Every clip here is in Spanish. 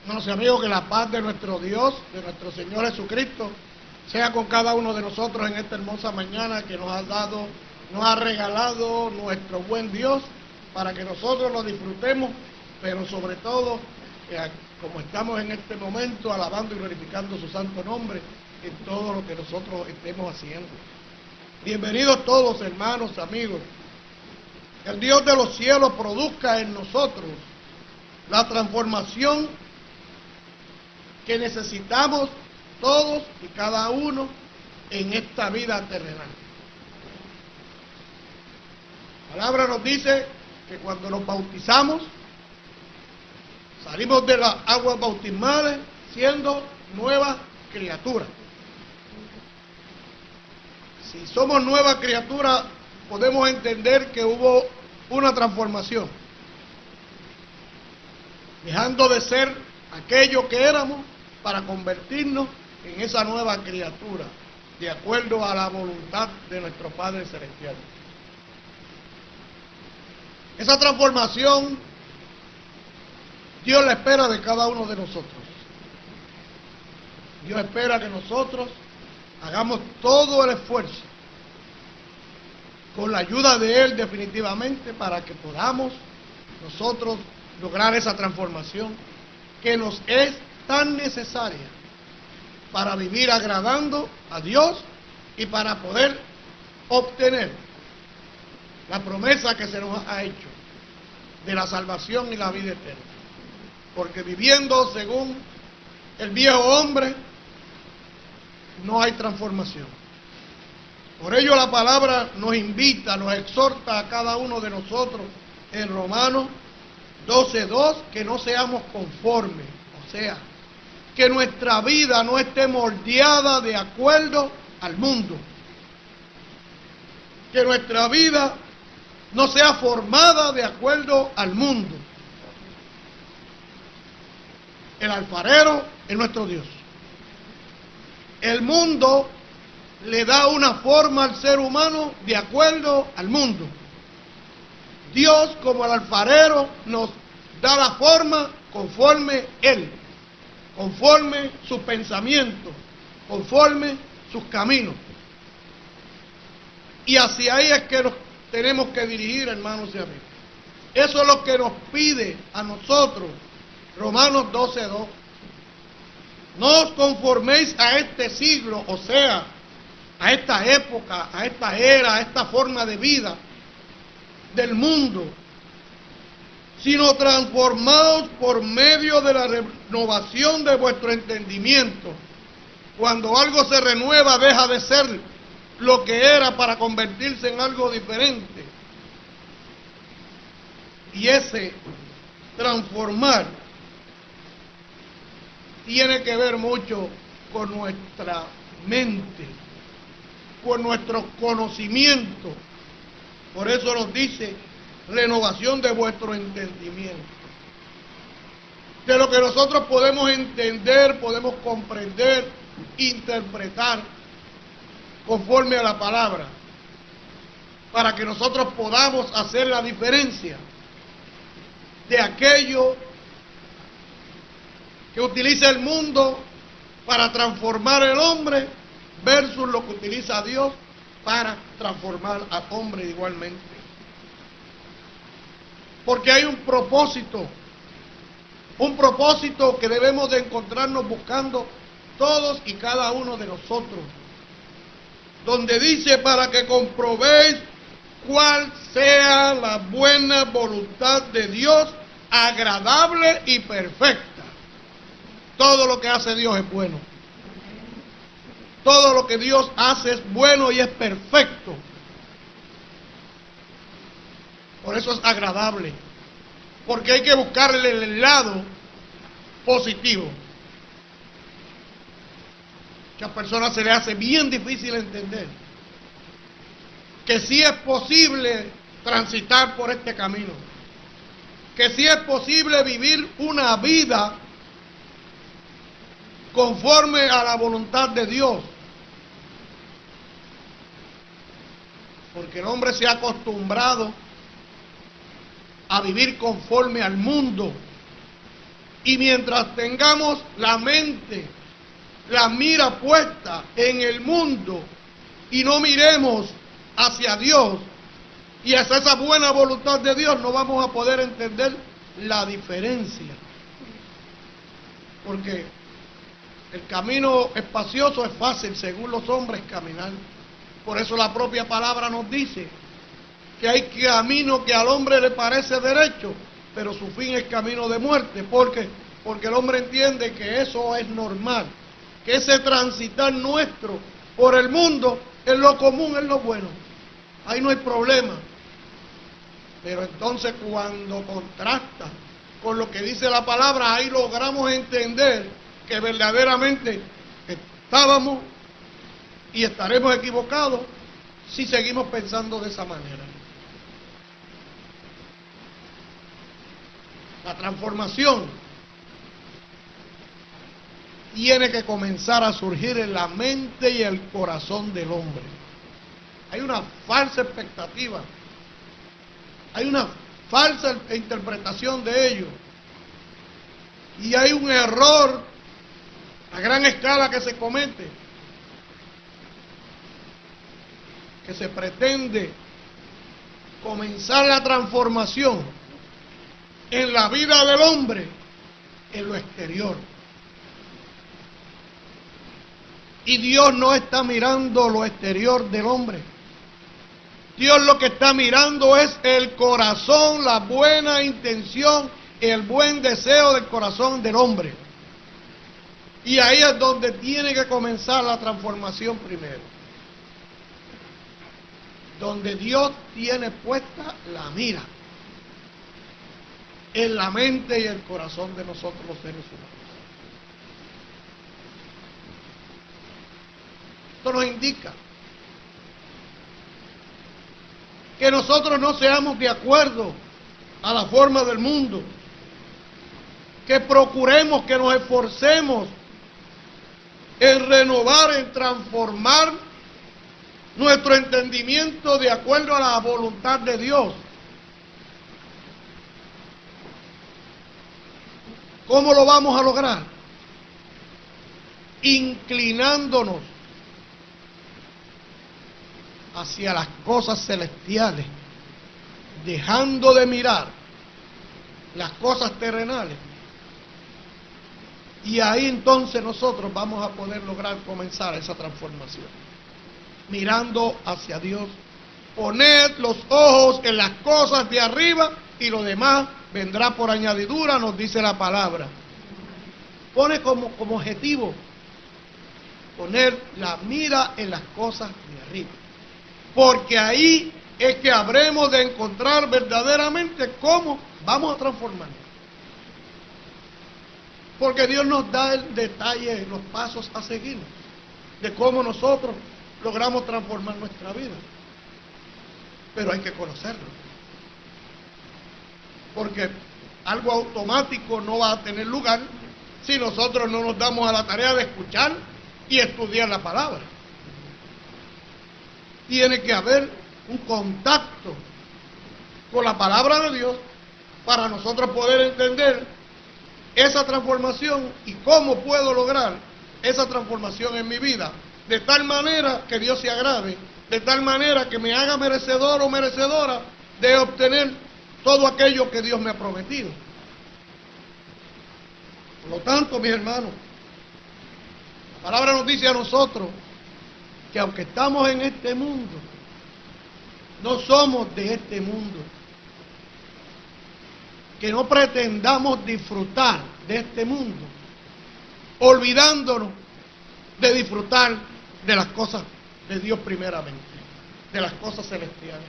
Hermanos y amigos, que la paz de nuestro Dios, de nuestro Señor Jesucristo, sea con cada uno de nosotros en esta hermosa mañana que nos ha regalado nuestro buen Dios, para que nosotros lo disfrutemos, pero sobre todo, como estamos en este momento, alabando y glorificando su santo nombre en todo lo que nosotros estemos haciendo. Bienvenidos todos, hermanos, amigos. Que el Dios de los cielos produzca en nosotros la transformación que necesitamos todos y cada uno en esta vida terrenal. La palabra nos dice que cuando nos bautizamos, salimos de las aguas bautismales siendo nuevas criaturas. Si somos nuevas criaturas, podemos entender que hubo una transformación, dejando de ser aquello que éramos para convertirnos en esa nueva criatura, de acuerdo a la voluntad de nuestro Padre Celestial. Esa transformación Dios la espera de cada uno de nosotros. Dios espera que nosotros hagamos todo el esfuerzo, con la ayuda de Él definitivamente, para que podamos nosotros lograr esa transformación que nos es tan necesaria para vivir agradando a Dios y para poder obtener la promesa que se nos ha hecho de la salvación y la vida eterna. Porque viviendo según el viejo hombre no hay transformación. Por ello la palabra nos invita, nos exhorta a cada uno de nosotros en Romanos 12:2 que no seamos conformes, o sea, que nuestra vida no esté moldeada de acuerdo al mundo, que nuestra vida no sea formada de acuerdo al mundo. El alfarero es nuestro Dios. El mundo le da una forma al ser humano de acuerdo al mundo. Dios, como el alfarero, nos da la forma conforme Él, conforme sus pensamientos, conforme sus caminos. Y hacia ahí es que nos tenemos que dirigir, hermanos y amigos. Eso es lo que nos pide a nosotros Romanos 12:2. No os conforméis a este siglo, o sea, a esta época, a esta era, a esta forma de vida del mundo, sino transformaos por medio de la renovación de vuestro entendimiento. Cuando algo se renueva, deja de ser lo que era para convertirse en algo diferente. Y ese transformar tiene que ver mucho con nuestra mente, con nuestro conocimiento. Por eso nos dice renovación de vuestro entendimiento. De lo que nosotros podemos entender, podemos comprender, interpretar conforme a la palabra, para que nosotros podamos hacer la diferencia de aquello que utiliza el mundo para transformar al hombre versus lo que utiliza Dios para transformar al hombre igualmente. Porque hay un propósito que debemos de encontrarnos buscando todos y cada uno de nosotros, donde dice: para que comprobéis cuál sea la buena voluntad de Dios, agradable y perfecta. Todo lo que hace Dios es bueno. Todo lo que Dios hace es bueno y es perfecto. Por eso es agradable. Porque hay que buscarle el lado positivo. Muchas personas se les hace bien difícil entender que sí es posible transitar por este camino. Que sí es posible vivir una vida conforme a la voluntad de Dios. Porque el hombre se ha acostumbrado a vivir conforme al mundo, Y mientras tengamos la mente, la mira puesta en el mundo y no miremos hacia Dios y hacia esa buena voluntad de Dios, no vamos a poder entender la diferencia. Porque el camino espacioso es fácil según los hombres caminar. Por eso la propia palabra nos dice que hay camino que al hombre le parece derecho, pero su fin es camino de muerte. ¿Por qué? Porque el hombre entiende que eso es normal, que ese transitar nuestro por el mundo es lo común, es lo bueno. Ahí no hay problema. Pero entonces cuando contrasta con lo que dice la palabra, ahí logramos entender que verdaderamente estábamos y estaremos equivocados si seguimos pensando de esa manera. La transformación tiene que comenzar a surgir en la mente y el corazón del hombre. Hay una falsa expectativa, hay una falsa interpretación de ello, y hay un error a gran escala que se comete, que se pretende comenzar la transformación en la vida del hombre en lo exterior. Y Dios no está mirando lo exterior del hombre. Dios lo que está mirando es el corazón, la buena intención, el buen deseo del corazón del hombre. Y ahí es donde tiene que comenzar la transformación primero. Donde Dios tiene puesta la mira en la mente y el corazón de nosotros los seres humanos. Esto nos indica que nosotros no seamos de acuerdo a la forma del mundo, que procuremos, que nos esforcemos en renovar, en transformar nuestro entendimiento de acuerdo a la voluntad de Dios. ¿Cómo lo vamos a lograr? Inclinándonos hacia las cosas celestiales, dejando de mirar las cosas terrenales. Y ahí entonces nosotros vamos a poder lograr comenzar esa transformación. Mirando hacia Dios, poned los ojos en las cosas de arriba y lo demás vendrá por añadidura, nos dice la palabra. Pone como objetivo poner la mira en las cosas de arriba. Porque ahí es que habremos de encontrar verdaderamente cómo vamos a transformarnos. Porque Dios nos da el detalle, los pasos a seguir, de cómo nosotros logramos transformar nuestra vida. Pero hay que conocerlo. Porque algo automático no va a tener lugar si nosotros no nos damos a la tarea de escuchar y estudiar la palabra. Tiene que haber un contacto con la palabra de Dios para nosotros poder entender esa transformación y cómo puedo lograr esa transformación en mi vida, de tal manera que Dios se agrade, de tal manera que me haga merecedor o merecedora de obtener todo aquello que Dios me ha prometido. Por lo tanto, mis hermanos, la palabra nos dice a nosotros que aunque estamos en este mundo, no somos de este mundo. Que no pretendamos disfrutar de este mundo, olvidándonos de disfrutar de las cosas de Dios primeramente, de las cosas celestiales.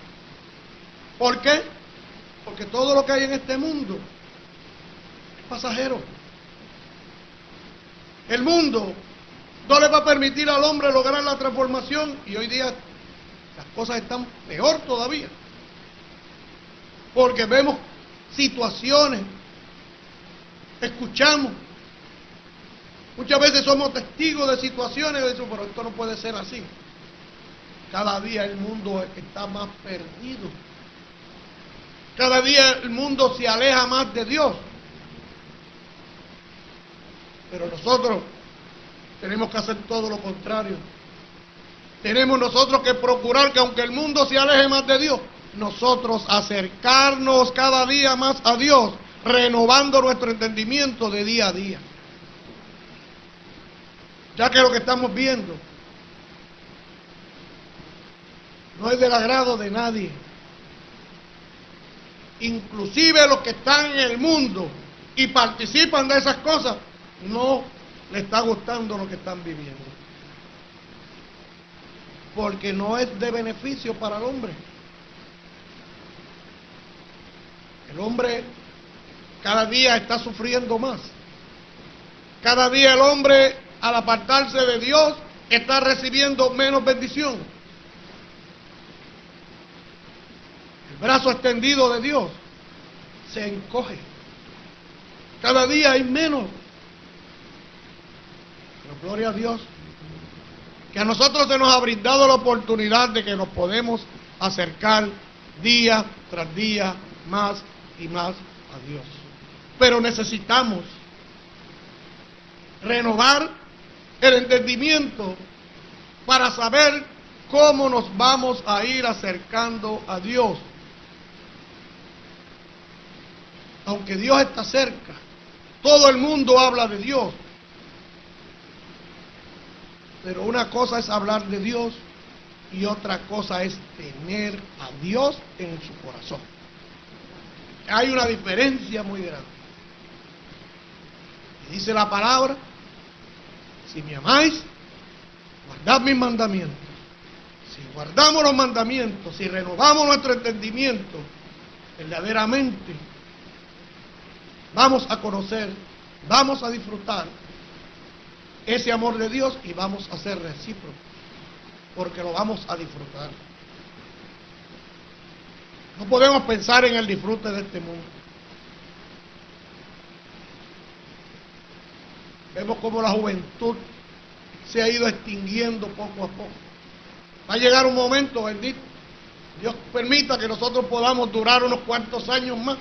¿Por qué? Porque todo lo que hay en este mundo es pasajero. El mundo no le va a permitir al hombre lograr la transformación y hoy día las cosas están peor todavía. Porque vemos situaciones, escuchamos, muchas veces somos testigos de situaciones y decimos, pero esto no puede ser así. Cada día el mundo está más perdido. Cada día el mundo se aleja más de Dios. Pero nosotros tenemos que hacer todo lo contrario. Tenemos nosotros que procurar que aunque el mundo se aleje más de Dios, nosotros acercarnos cada día más a Dios, renovando nuestro entendimiento de día a día. Ya que lo que estamos viendo no es del agrado de nadie. Inclusive los que están en el mundo y participan de esas cosas, no les está gustando lo que están viviendo. Porque no es de beneficio para el hombre. El hombre cada día está sufriendo más. Cada día el hombre, al apartarse de Dios, está recibiendo menos bendición. El brazo extendido de Dios se encoge. Cada día hay menos. Pero gloria a Dios, que a nosotros se nos ha brindado la oportunidad de que nos podemos acercar día tras día más y más a Dios. Pero necesitamos renovar el entendimiento para saber cómo nos vamos a ir acercando a Dios. Aunque Dios está cerca, todo el mundo habla de Dios. Pero una cosa es hablar de Dios y otra cosa es tener a Dios en su corazón. Hay una diferencia muy grande. Y dice la palabra: si me amáis, guardad mis mandamientos. Si guardamos los mandamientos, si renovamos nuestro entendimiento, verdaderamente vamos a conocer, vamos a disfrutar ese amor de Dios y vamos a ser recíprocos, porque lo vamos a disfrutar. No podemos pensar en el disfrute de este mundo. Vemos cómo la juventud se ha ido extinguiendo poco a poco. Va a llegar un momento, bendito, Dios permita que nosotros podamos durar unos cuantos años más,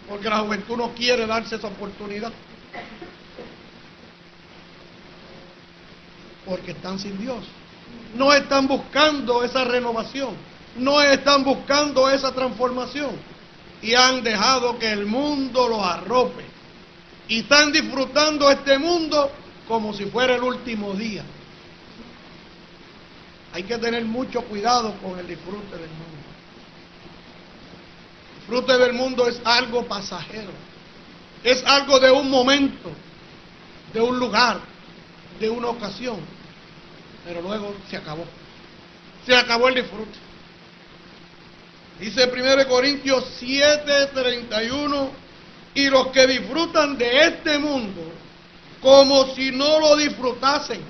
porque la juventud no quiere darse esa oportunidad. Porque están sin Dios. No están buscando esa renovación. No están buscando esa transformación. Y han dejado que el mundo los arrope. Y están disfrutando este mundo como si fuera el último día. Hay que tener mucho cuidado con el disfrute del mundo. El disfrute del mundo es algo pasajero. Es algo de un momento, de un lugar, de una ocasión. Pero luego se acabó. Se acabó el disfrute. Dice 1 Corintios 7:31, y los que disfrutan de este mundo como si no lo disfrutasen,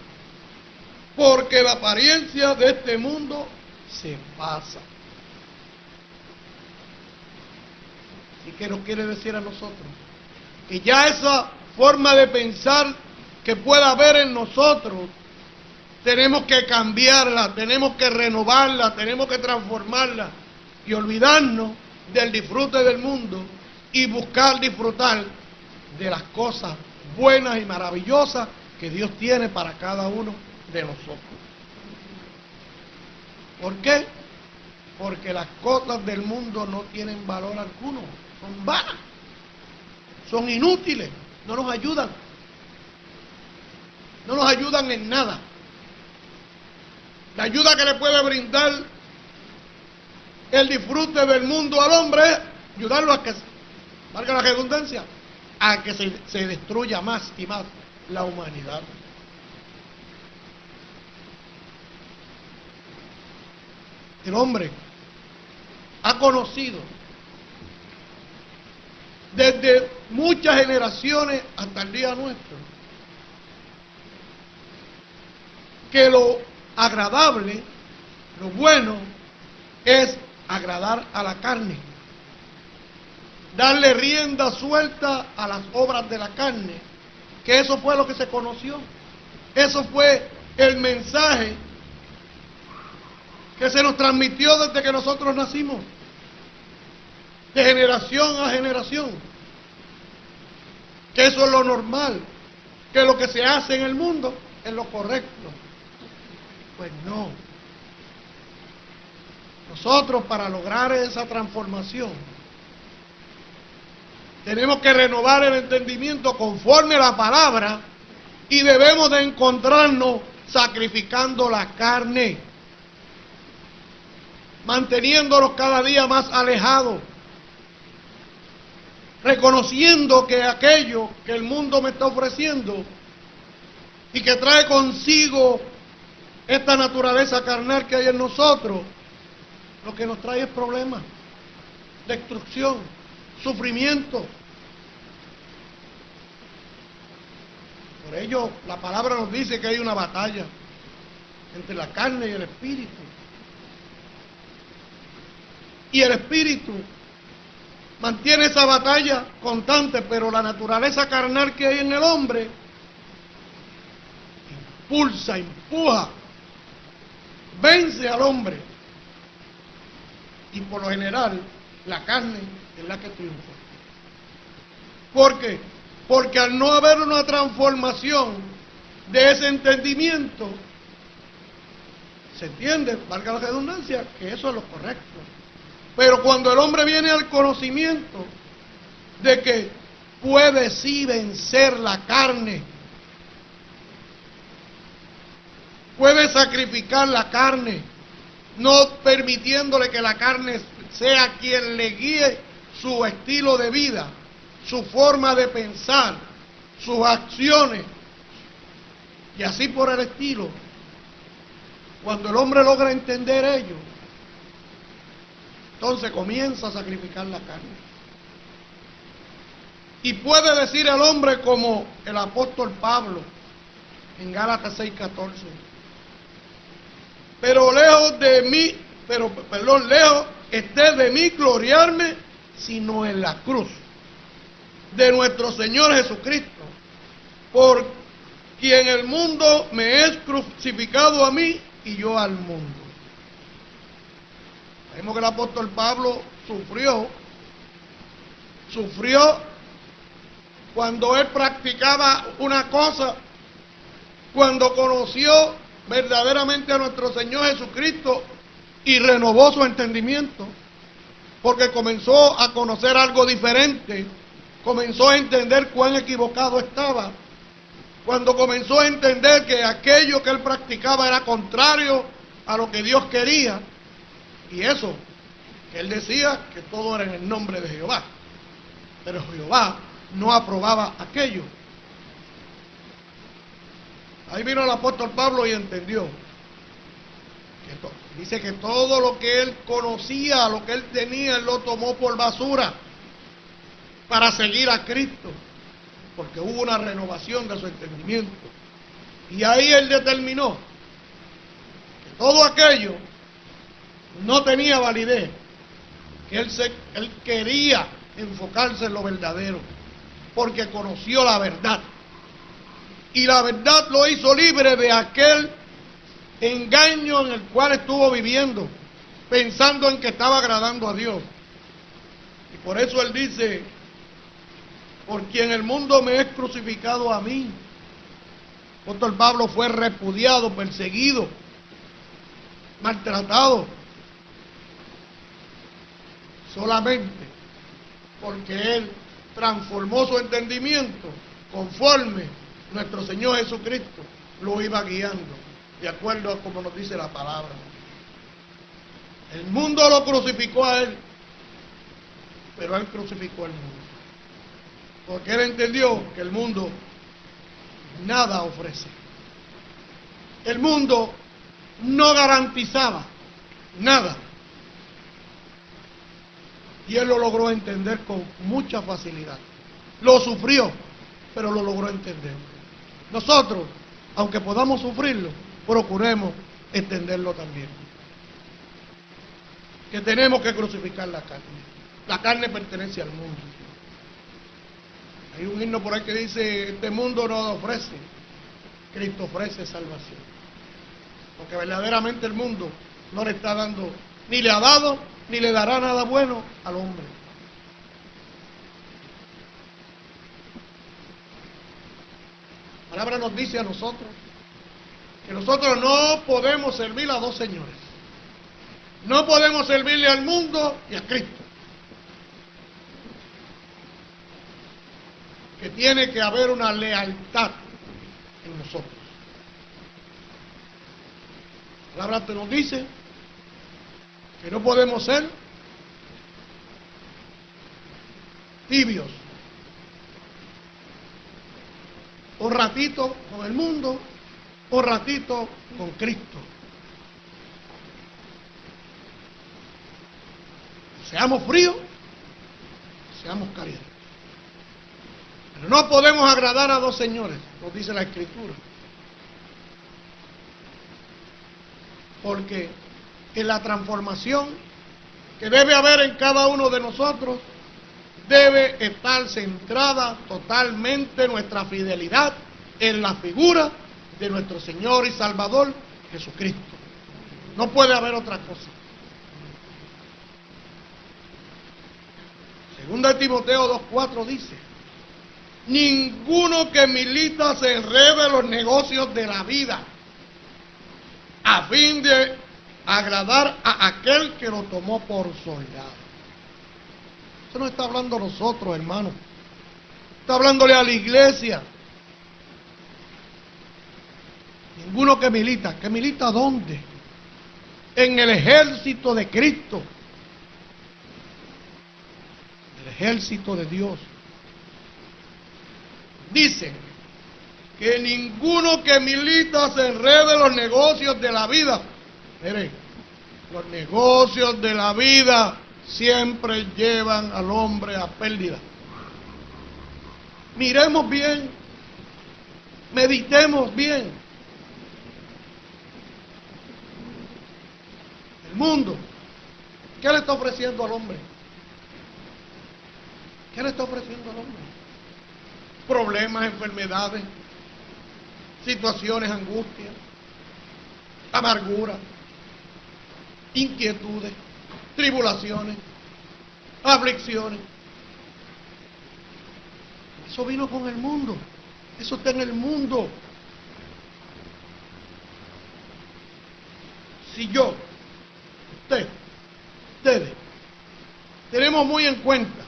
porque la apariencia de este mundo se pasa. ¿Y qué nos quiere decir a nosotros? Que ya esa forma de pensar que pueda haber en nosotros, tenemos que cambiarla, tenemos que renovarla, tenemos que transformarla y olvidarnos del disfrute del mundo y buscar disfrutar de las cosas buenas y maravillosas que Dios tiene para cada uno de nosotros. ¿Por qué? Porque las cosas del mundo no tienen valor alguno, son vanas, son inútiles, no nos ayudan en nada. La ayuda que le puede brindar el disfrute del mundo al hombre es ayudarlo a que, valga la redundancia, a que se destruya más y más la humanidad. El hombre ha conocido desde muchas generaciones hasta el día nuestro que lo agradable, lo bueno, es agradar a la carne, darle rienda suelta a las obras de la carne, que eso fue lo que se conoció, eso fue el mensaje que se nos transmitió desde que nosotros nacimos, de generación a generación, que eso es lo normal, que lo que se hace en el mundo es lo correcto. Pues no. Nosotros, para lograr esa transformación, tenemos que renovar el entendimiento conforme a la palabra y debemos de encontrarnos sacrificando la carne, manteniéndonos cada día más alejados, reconociendo que aquello que el mundo me está ofreciendo y que trae consigo esta naturaleza carnal que hay en nosotros, lo que nos trae es problemas, destrucción, sufrimiento. Por ello, la palabra nos dice que hay una batalla entre la carne y el espíritu. Y el espíritu mantiene esa batalla constante, pero la naturaleza carnal que hay en el hombre impulsa, empuja, vence al hombre. Y por lo general, la carne es la que triunfa. ¿Por qué? Porque al no haber una transformación de ese entendimiento, se entiende, valga la redundancia, que eso es lo correcto. Pero cuando el hombre viene al conocimiento de que puede sí vencer la carne, puede sacrificar la carne, no permitiéndole que la carne sea quien le guíe su estilo de vida, su forma de pensar, sus acciones, y así por el estilo. Cuando el hombre logra entender ello, entonces comienza a sacrificar la carne. Y puede decir el hombre como el apóstol Pablo en Gálatas 6:14. Lejos esté de mí gloriarme, sino en la cruz de nuestro Señor Jesucristo, por quien el mundo me es crucificado a mí y yo al mundo. Vemos que el apóstol Pablo sufrió cuando él practicaba una cosa, cuando conoció verdaderamente a nuestro Señor Jesucristo y renovó su entendimiento, porque comenzó a conocer algo diferente, comenzó a entender cuán equivocado estaba, cuando comenzó a entender que aquello que él practicaba era contrario a lo que Dios quería, y eso, que él decía que todo era en el nombre de Jehová, pero Jehová no aprobaba aquello. Ahí vino el apóstol Pablo y entendió. Dice que todo lo que él conocía, lo que él tenía, él lo tomó por basura para seguir a Cristo, porque hubo una renovación de su entendimiento. Y ahí él determinó que todo aquello no tenía validez, que él quería enfocarse en lo verdadero, porque conoció la verdad. Y la verdad lo hizo libre de aquel engaño en el cual estuvo viviendo, pensando en que estaba agradando a Dios. Y por eso él dice, por quien el mundo me es crucificado a mí. El apóstol Pablo fue repudiado, perseguido, maltratado, solamente porque él transformó su entendimiento conforme nuestro Señor Jesucristo lo iba guiando, de acuerdo a como nos dice la palabra. El mundo lo crucificó a él, pero él crucificó al mundo, porque él entendió que el mundo nada ofrece. El mundo no garantizaba nada. Y él lo logró entender con mucha facilidad. Lo sufrió, pero lo logró entender. Nosotros, aunque podamos sufrirlo, procuremos entenderlo también. Que tenemos que crucificar la carne. La carne pertenece al mundo. Hay un himno por ahí que dice, este mundo no ofrece, Cristo ofrece salvación. Porque verdaderamente el mundo no le está dando, ni le ha dado, ni le dará nada bueno al hombre. palabra nos dice a nosotros que nosotros no podemos servir a dos señores. No podemos servirle al mundo y a Cristo. Que tiene que haber una lealtad en nosotros. La palabra te nos dice que no podemos ser tibios. Un ratito con el mundo, un ratito con Cristo. Seamos fríos, seamos calientes. Pero no podemos agradar a dos señores, nos dice la Escritura. Porque en la transformación que debe haber en cada uno de nosotros, debe estar centrada totalmente nuestra fidelidad en la figura de nuestro Señor y Salvador Jesucristo. No puede haber otra cosa. Segunda de Timoteo 2:4 dice: ninguno que milita se enrede en los negocios de la vida, a fin de agradar a aquel que lo tomó por soldado. Eso no está hablando a nosotros, hermanos. Está hablándole a la iglesia. Ninguno que milita. ¿Que milita dónde? En el ejército de Cristo. El ejército de Dios. Dice que ninguno que milita se enrede en los negocios de la vida. Mire, los negocios de la vida siempre llevan al hombre a pérdida. Miremos bien, meditemos bien. El mundo, ¿qué le está ofreciendo al hombre? ¿Qué le está ofreciendo al hombre? Problemas, enfermedades, situaciones, angustias, amargura, inquietudes, tribulaciones, aflicciones. Eso vino con el mundo. Eso está en el mundo. Si yo, ustedes, tenemos muy en cuenta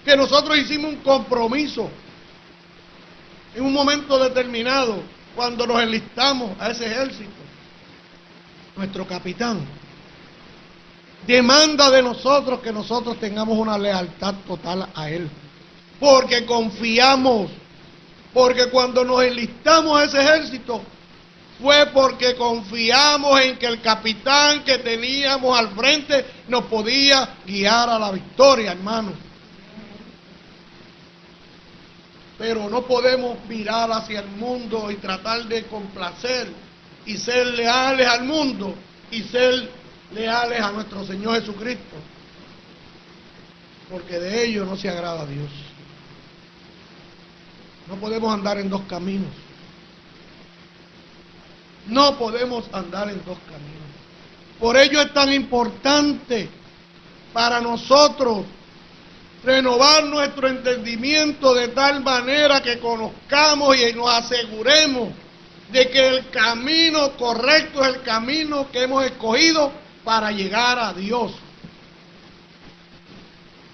que nosotros hicimos un compromiso en un momento determinado cuando nos enlistamos a ese ejército, nuestro capitán demanda de nosotros que nosotros tengamos una lealtad total a él, porque confiamos, porque cuando nos enlistamos a ese ejército fue porque confiamos en que el capitán que teníamos al frente nos podía guiar a la victoria, hermanos. Pero no podemos mirar hacia el mundo y tratar de complacer y ser leales al mundo y ser leales a nuestro Señor Jesucristo, porque de ello no se agrada a Dios. No podemos andar en dos caminos. No podemos andar en dos caminos. Por ello es tan importante para nosotros renovar nuestro entendimiento de tal manera que conozcamos y nos aseguremos de que el camino correcto es el camino que hemos escogido para llegar a Dios.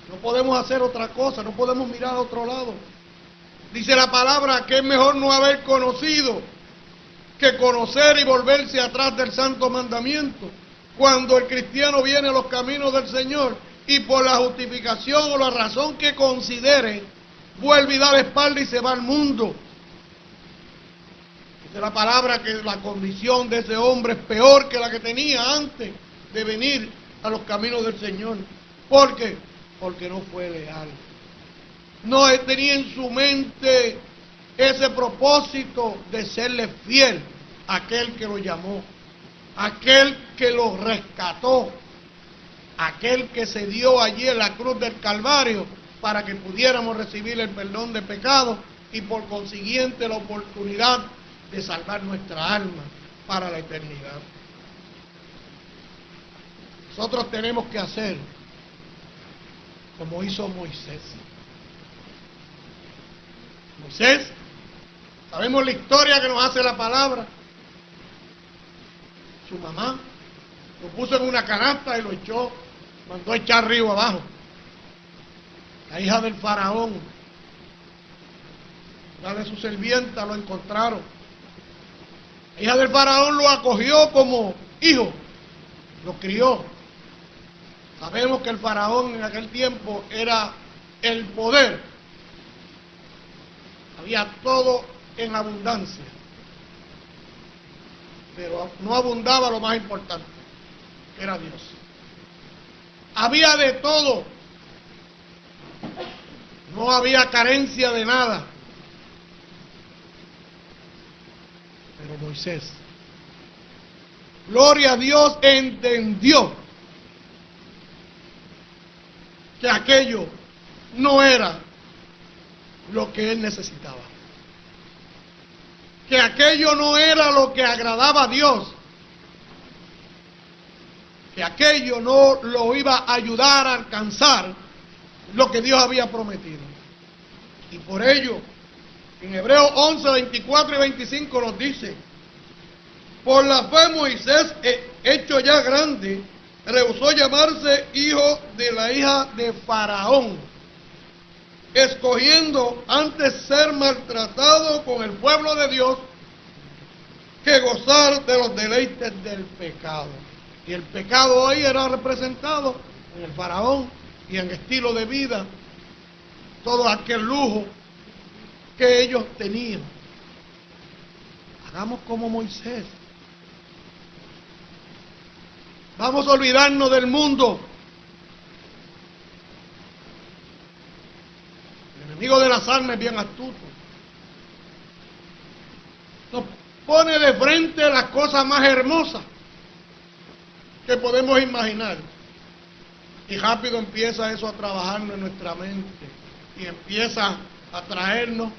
No podemos hacer otra cosa, no podemos mirar a otro lado. Dice la palabra que es mejor no haber conocido que conocer y volverse atrás del santo mandamiento. Cuando el cristiano viene a los caminos del Señor y por la justificación o la razón que considere, vuelve y da la espalda y se va al mundo. Dice la palabra que la condición de ese hombre es peor que la que tenía antes de venir a los caminos del Señor. ¿Por qué? Porque no fue leal. No tenía en su mente ese propósito de serle fiel a aquel que lo llamó, aquel que lo rescató, aquel que se dio allí en la cruz del Calvario para que pudiéramos recibir el perdón de pecados y por consiguiente la oportunidad de salvar nuestra alma para la eternidad. Nosotros tenemos que hacer como hizo Moisés. Moisés Sabemos la historia que nos hace la palabra. Su mamá lo puso en una canasta y lo echó, mandó a echar río abajo. La hija del faraón, la de su sirvienta, lo encontraron. La hija del faraón lo acogió como hijo, lo crió. Sabemos que el faraón en aquel tiempo era el poder. Había todo en abundancia, pero no abundaba lo más importante, que era Dios. Había de todo, no había carencia de nada. Pero Moisés, gloria a Dios, entendió que aquello no era lo que él necesitaba, que aquello no era lo que agradaba a Dios, que aquello no lo iba a ayudar a alcanzar lo que Dios había prometido. Y por ello, en Hebreos 11, 24 y 25 nos dice: por la fe Moisés, hecho ya grande, rehusó llamarse hijo de la hija de Faraón, escogiendo antes ser maltratado con el pueblo de Dios que gozar de los deleites del pecado. Y el pecado ahí era representado en el faraón y en el estilo de vida, todo aquel lujo que ellos tenían. Hagamos como Moisés. Vamos a olvidarnos del mundo. El enemigo de las almas es bien astuto. Nos pone de frente las cosas más hermosas que podemos imaginar. Y rápido empieza eso a trabajarnos en nuestra mente. Y empieza a traernos,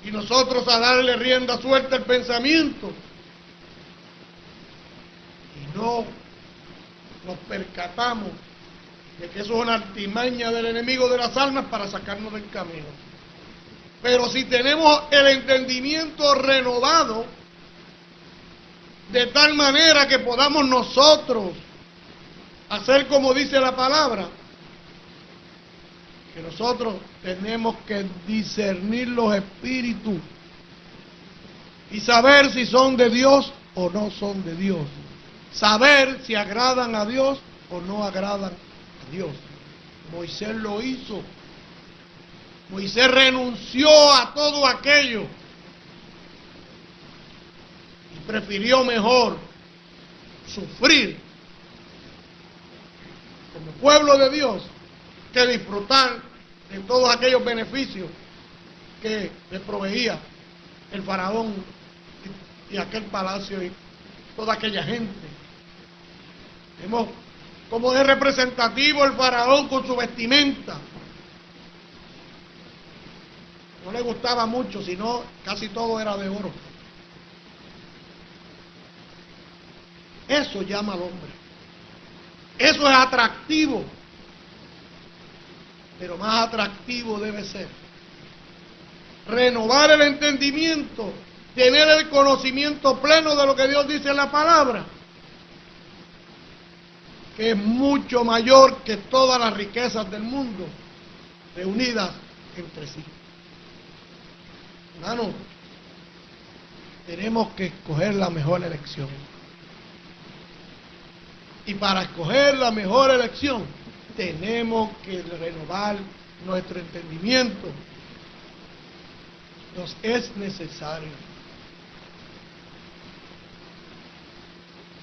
y nosotros a darle rienda suelta al pensamiento. Y no nos percatamos de que eso es una artimaña del enemigo de las almas para sacarnos del camino. Pero si tenemos el entendimiento renovado, de tal manera que podamos nosotros hacer como dice la palabra, que nosotros tenemos que discernir los espíritus y saber si son de Dios o no son de Dios, saber si agradan a Dios o no agradan a Dios. Moisés lo hizo. Moisés renunció a todo aquello y prefirió mejor sufrir como pueblo de Dios que disfrutar de todos aquellos beneficios que le proveía el faraón y aquel palacio y toda aquella gente. Vemos cómo es representativo el faraón con su vestimenta. No le gustaba mucho, sino casi todo era de oro. Eso llama al hombre. Eso es atractivo. Pero más atractivo debe ser renovar el entendimiento, tener el conocimiento pleno de lo que Dios dice en la palabra, que es mucho mayor que todas las riquezas del mundo reunidas entre sí. Hermano, tenemos que escoger la mejor elección. Y para escoger la mejor elección, tenemos que renovar nuestro entendimiento. Nos es necesario.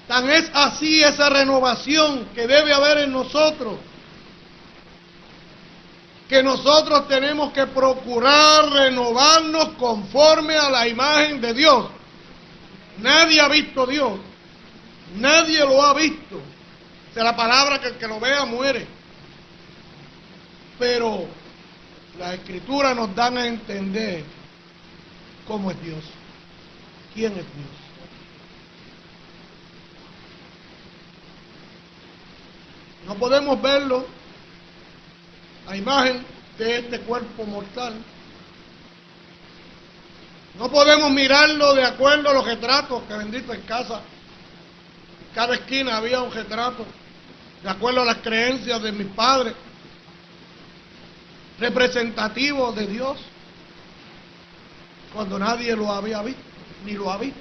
Tan es así esa renovación que debe haber en nosotros, que nosotros tenemos que procurar renovarnos conforme a la imagen de Dios. Nadie ha visto a Dios. Nadie lo ha visto. Es la palabra que el que lo vea muere. Pero las Escrituras nos dan a entender cómo es Dios, quién es Dios. No podemos verlo a imagen de este cuerpo mortal, No podemos mirarlo de acuerdo a los retratos, que bendito en casa. En cada esquina había un retrato, de acuerdo a las creencias de mis padres, representativo de Dios, cuando nadie lo había visto, ni lo ha visto.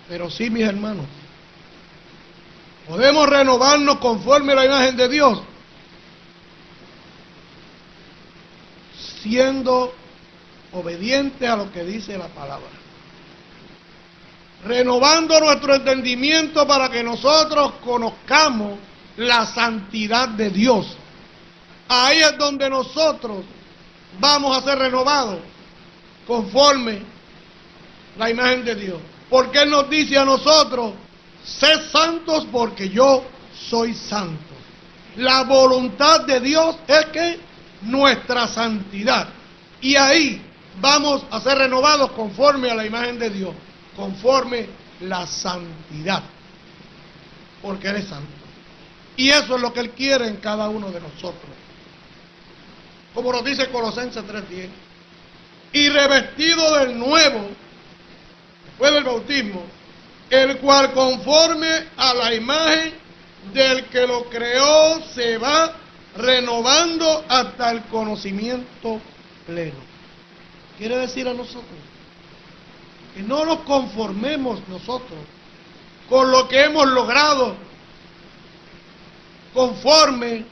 Pero sí, mis hermanos, podemos renovarnos conforme a la imagen de Dios, siendo obedientes a lo que dice la palabra. Renovando nuestro entendimiento para que nosotros conozcamos la santidad de Dios. Ahí es donde nosotros vamos a ser renovados conforme la imagen de Dios. Porque Él nos dice a nosotros, sed santos porque yo soy santo. La voluntad de Dios es que nuestra santidad. Y ahí vamos a ser renovados conforme a la imagen de Dios, conforme la santidad, porque Él es santo. Y eso es lo que Él quiere en cada uno de nosotros. Como nos dice Colosenses 3:10, y revestido del nuevo, después del bautismo, el cual conforme a la imagen del que lo creó se va renovando hasta el conocimiento pleno. Quiere decir a nosotros que no nos conformemos nosotros con lo que hemos logrado conforme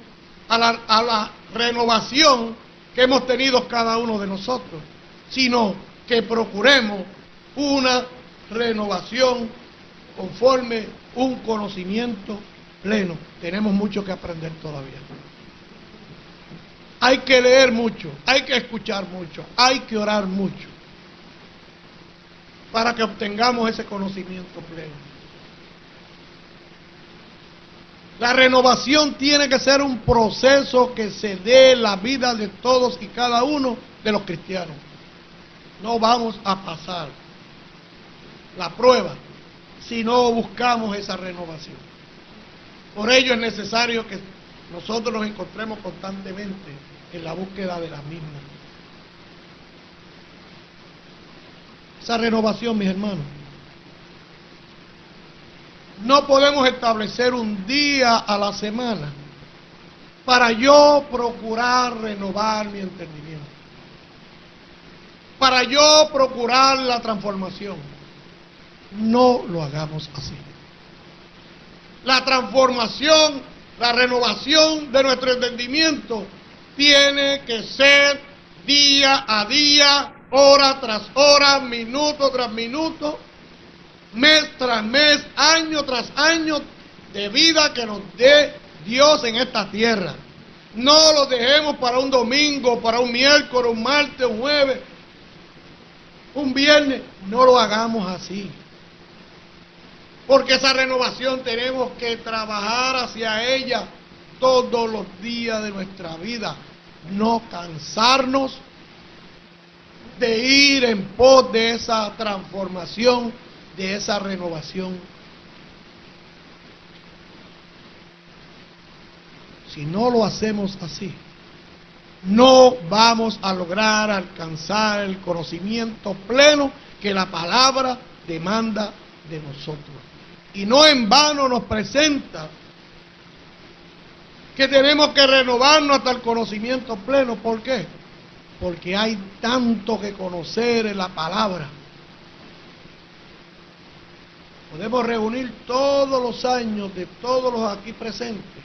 a la renovación que hemos tenido cada uno de nosotros, sino que procuremos una renovación conforme un conocimiento pleno. Tenemos mucho que aprender todavía. Hay que leer mucho, hay que escuchar mucho, hay que orar mucho para que obtengamos ese conocimiento pleno. La renovación tiene que ser un proceso que se dé en la vida de todos y cada uno de los cristianos. No vamos a pasar la prueba si no buscamos esa renovación. Por ello es necesario que nosotros nos encontremos constantemente en la búsqueda de la misma. Esa renovación, mis hermanos, no podemos establecer un día a la semana para yo procurar renovar mi entendimiento, para yo procurar la transformación. No lo hagamos así. La transformación, la renovación de nuestro entendimiento tiene que ser día a día, hora tras hora, minuto tras minuto, mes tras mes, año tras año de vida que nos dé Dios en esta tierra. No lo dejemos para un domingo, para un miércoles, un martes, un jueves, un viernes. No lo hagamos así. Porque esa renovación tenemos que trabajar hacia ella todos los días de nuestra vida. No cansarnos de ir en pos de esa transformación, de esa renovación. Si no lo hacemos así, no vamos a lograr alcanzar el conocimiento pleno que la palabra demanda de nosotros. Y no en vano nos presenta que tenemos que renovarnos hasta el conocimiento pleno. ¿Por qué? Porque hay tanto que conocer en la palabra. Podemos reunir todos los años de todos los aquí presentes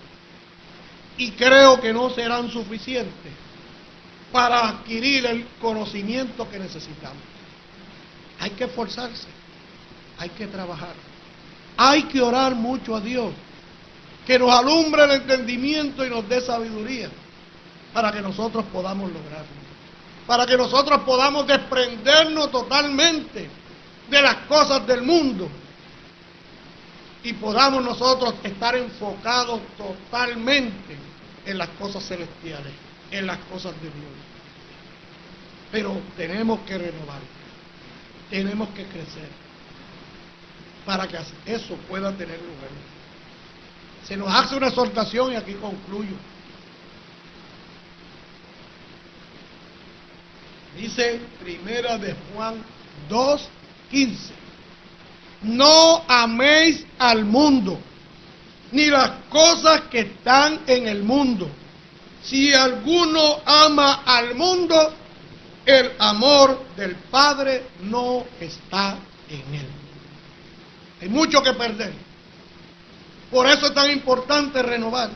y creo que no serán suficientes para adquirir el conocimiento que necesitamos. Hay que esforzarse, hay que trabajar, hay que orar mucho a Dios, que nos alumbre el entendimiento y nos dé sabiduría para que nosotros podamos lograrlo, para que nosotros podamos desprendernos totalmente de las cosas del mundo y podamos nosotros estar enfocados totalmente en las cosas celestiales, en las cosas de Dios. Pero tenemos que renovar, tenemos que crecer para que eso pueda tener lugar. Se nos hace una exhortación y aquí concluyo. Dice Primera de Juan 2:15. No améis al mundo, ni las cosas que están en el mundo. Si alguno ama al mundo, el amor del Padre no está en él. Hay mucho que perder. Por eso es tan importante renovar.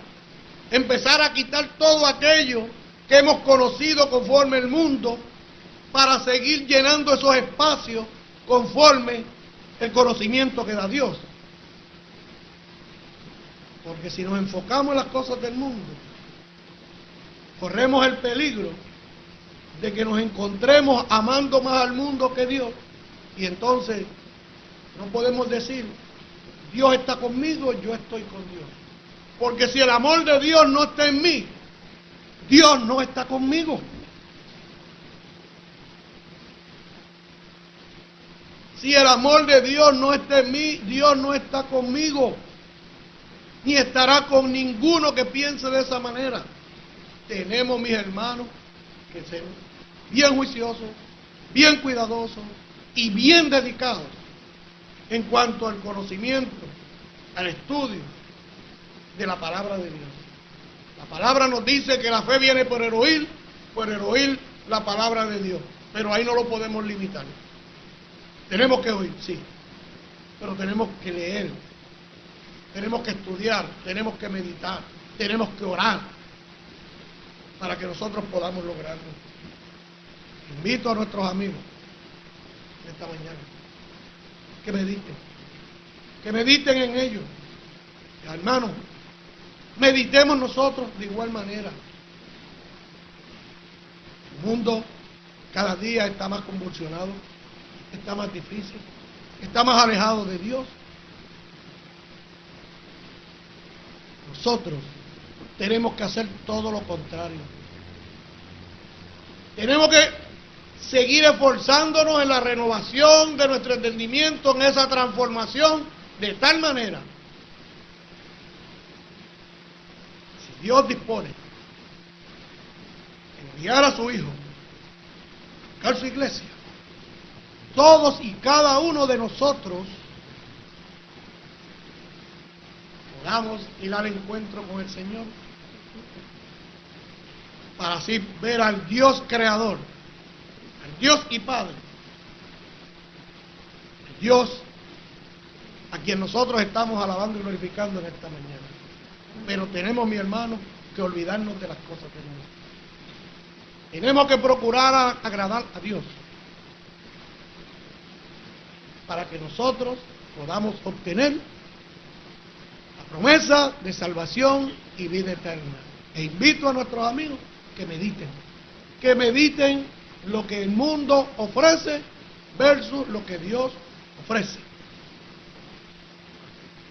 Empezar a quitar todo aquello que hemos conocido conforme el mundo, para seguir llenando esos espacios conforme el conocimiento que da Dios. Porque si nos enfocamos en las cosas del mundo, corremos el peligro de que nos encontremos amando más al mundo que Dios, y entonces no podemos decir, Dios está conmigo, yo estoy con Dios. Porque si el amor de Dios no está en mí, Dios no está conmigo. Si el amor de Dios no está en mí, Dios no está conmigo, ni estará con ninguno que piense de esa manera. Tenemos, mis hermanos, que ser bien juiciosos, bien cuidadosos y bien dedicados en cuanto al conocimiento, al estudio de la palabra de Dios. La palabra nos dice que la fe viene por el oír la palabra de Dios, pero ahí no lo podemos limitar. Tenemos que oír, sí, pero tenemos que leer, tenemos que estudiar, tenemos que meditar, tenemos que orar para que nosotros podamos lograrlo. Invito a nuestros amigos esta mañana que mediten en ello. Hermanos, meditemos nosotros de igual manera. El mundo cada día está más convulsionado, está más difícil, está más alejado de Dios. Nosotros tenemos que hacer todo lo contrario. Tenemos que seguir esforzándonos en la renovación de nuestro entendimiento, en esa transformación, de tal manera, si Dios dispone enviar a su Hijo, a su iglesia, todos y cada uno de nosotros podamos ir al encuentro con el Señor, para así ver al Dios creador, al Dios y Padre, el Dios a quien nosotros estamos alabando y glorificando en esta mañana. Pero tenemos, mi hermano, que olvidarnos de las cosas del mundo. Tenemos que procurar agradar a Dios, para que nosotros podamos obtener la promesa de salvación y vida eterna. E invito a nuestros amigos que mediten lo que el mundo ofrece versus lo que Dios ofrece.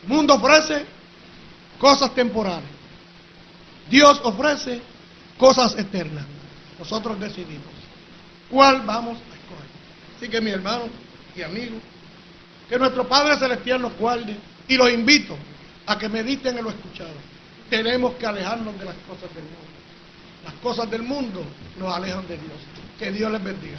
El mundo ofrece cosas temporales, Dios ofrece cosas eternas. Nosotros decidimos cuál vamos a escoger. Así que, mi hermano y amigo, que nuestro Padre Celestial nos guarde, y los invito a que mediten en lo escuchado. Tenemos que alejarnos de las cosas del mundo. Las cosas del mundo nos alejan de Dios. Que Dios les bendiga.